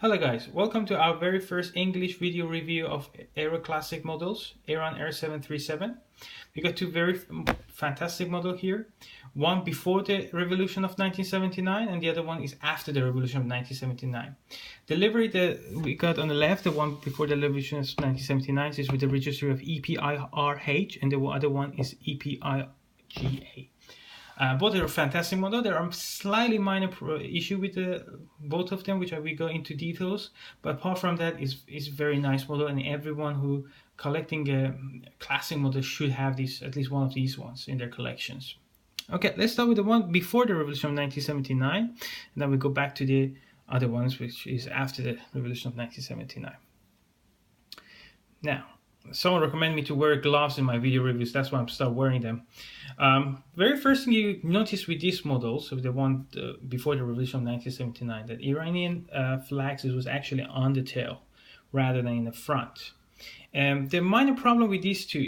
Hello guys, welcome to our very first English video review of Aeroclassic models, Iran Air 737. We got two very fantastic models here. One before the revolution of 1979 and the other one is after the revolution of 1979. The livery that we got on the left, the one before the revolution of 1979, is with the registry of EPIRH and the other one is EPIGA. Both are fantastic model. There are slightly minor issue with both of them, which I will go into details. But apart from that, is very nice model, and everyone who collecting a classic model should have this, at least one of these ones in their collections. Okay, let's start with the one before the revolution of 1979, and then we go back to the other ones, which is after the revolution of 1979. Now, someone recommended me to wear gloves in my video reviews. That's why I'm start wearing them. Very first thing you notice with these models, of the one before the revolution of 1979, that Iranian flags was actually on the tail rather than in the front. The minor problem with these two,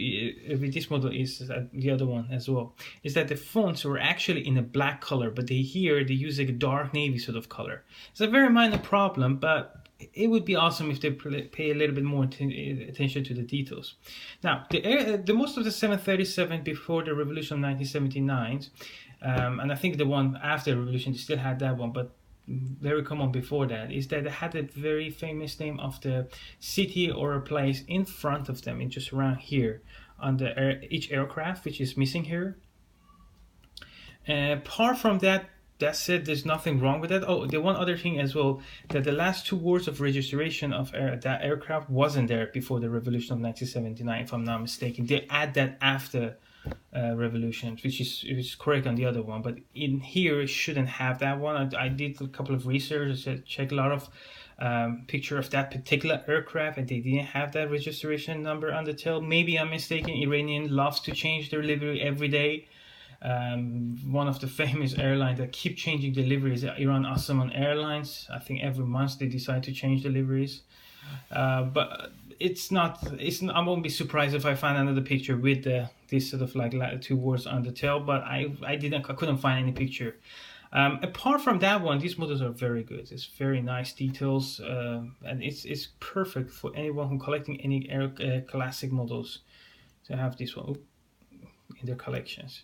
with this model, is the other one as well, is that the fonts were actually in a black color, but they use like a dark navy sort of color. It's a very minor problem, but it would be awesome if they pay a little bit more attention to the details. Now, the most of the 737 before the revolution of 1979, and I think the one after the revolution, they still had that one, but very common before that, is that they had a very famous name of the city or a place in front of them, in just around here on each aircraft, which is missing here. Apart from that, that's it. There's nothing wrong with that. Oh, the one other thing as well, that the last two words of registration of that aircraft wasn't there before the revolution of 1979, if I'm not mistaken. They add that after revolution, which is correct on the other one, but in here it shouldn't have that one. I did a couple of research, checked a lot of picture of that particular aircraft, and they didn't have that registration number on the tail. Maybe I'm mistaken. Iranian loves to change their livery every day. One of the famous airlines that keep changing the liveries, Iran Osman Airlines. I think every month they decide to change the liveries. But I won't be surprised if I find another picture with this sort of like two words on the tail, but I couldn't find any picture. Apart from that one, these models are very good. It's very nice details, and it's perfect for anyone who collecting any classic models to have this one in their collections.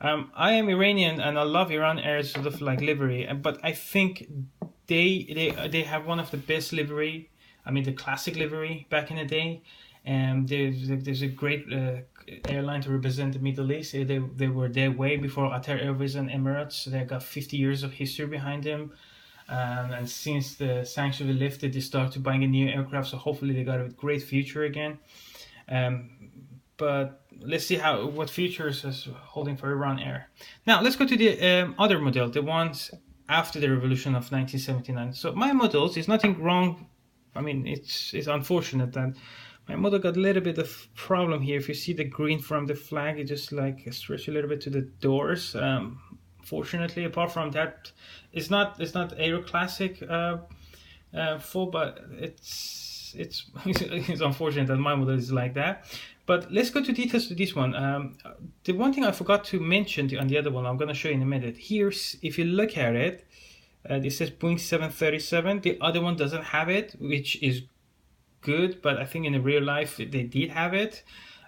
I am Iranian and I love Iran Air sort of like livery, but I think they have one of the best livery. I mean, the classic livery back in the day. And there's a great airline to represent the Middle East. They were there way before Qatar Airways and Emirates. They got 50 years of history behind them. And since the sanctions were lifted, they started buying a new aircraft. So hopefully they got a great future again. But let's see what futures is holding for Iran Air. Now let's go to the other model, the ones after the revolution of 1979. So my models, there's nothing wrong. I mean, it's unfortunate that my model got a little bit of problem here. If you see the green from the flag, it just like stretch a little bit to the doors. Fortunately, apart from that, it's not Aeroclassic fault, but it's unfortunate that my model is like that. But let's go to details to this one. The one thing I forgot to mention on the other one, I'm going to show you in a minute. Here, if you look at it, this says Boeing 737. The other one doesn't have it, which is good, but I think in the real life they did have it.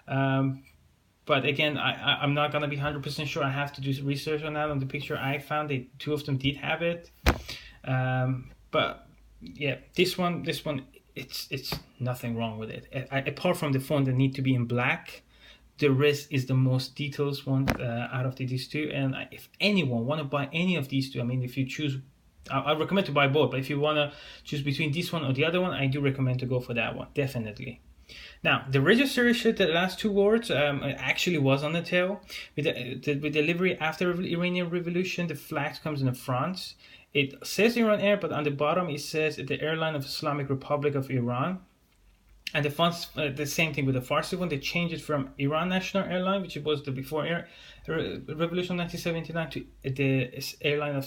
But again, I'm not going to be 100% sure. I have to do some research on that. On the picture I found, two of them did have it. But yeah, this one, it's nothing wrong with it. Apart from the font that need to be in black, the rest is the most details one out of these two. And if anyone want to buy any of these two, I mean, if you choose, I recommend to buy both. But if you want to choose between this one or the other one, I do recommend to go for that one, definitely. Now, the registration, the last two words, actually was on the tail. With the livery after the Iranian Revolution, the flag comes in the front. It says Iran Air, but on the bottom it says the Airline of Islamic Republic of Iran. And the fonts, the same thing with the Farsi one. They changed it from Iran National Airline, which was the before Revolution 1979, to the airline of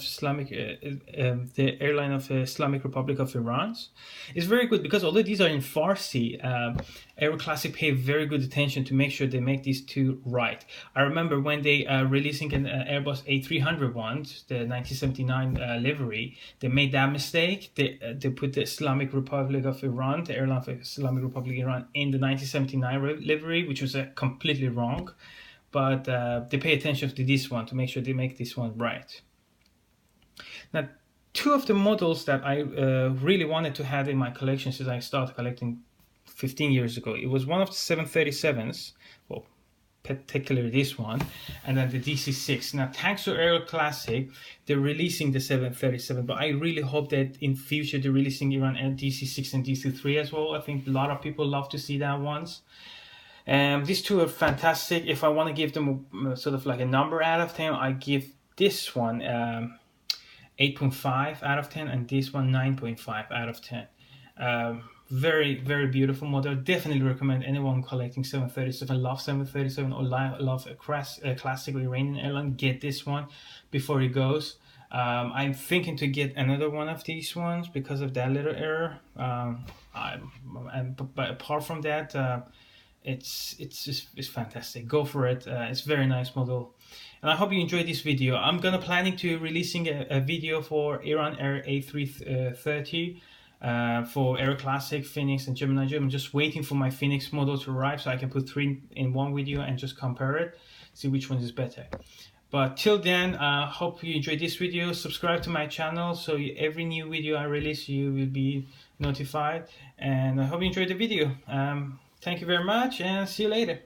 the airline of Islamic Republic of Iran. It's very good because although these are in Farsi, Aeroclassic pay very good attention to make sure they make these two right. I remember when they releasing an Airbus A300 one, the 1979 livery, they made that mistake. They put the Islamic Republic of Iran, the airline of Islamic Republic of Iran, in the 1979 livery, which was completely wrong. But they pay attention to this one to make sure they make this one right. Now, two of the models that I really wanted to have in my collection since I started collecting 15 years ago. It was one of the 737s, well, particularly this one, and then the DC-6. Now, thanks to Aeroclassic, they're releasing the 737, but I really hope that in future they're releasing Iran DC-6 and DC-3 as well. I think a lot of people love to see that ones. These two are fantastic. If I want to give them sort of like a number out of 10, I give this one 8.5 out of 10 and this one 9.5 out of 10. Very, very beautiful model. Definitely recommend anyone collecting 737, love 737 or love a classic Iranian airline, get this one before it goes. I'm thinking to get another one of these ones because of that little error. But apart from that, it's fantastic. Go for it. It's a very nice model. And I hope you enjoyed this video. I'm planning to releasing a video for Iran Air A330 for Aeroclassic, Phoenix, and Gemini. I'm just waiting for my Phoenix model to arrive so I can put 3 in one video and just compare it, see which one is better. But till then, hope you enjoyed this video. Subscribe to my channel so every new video I release you will be notified. And I hope you enjoyed the video. Thank you very much and see you later.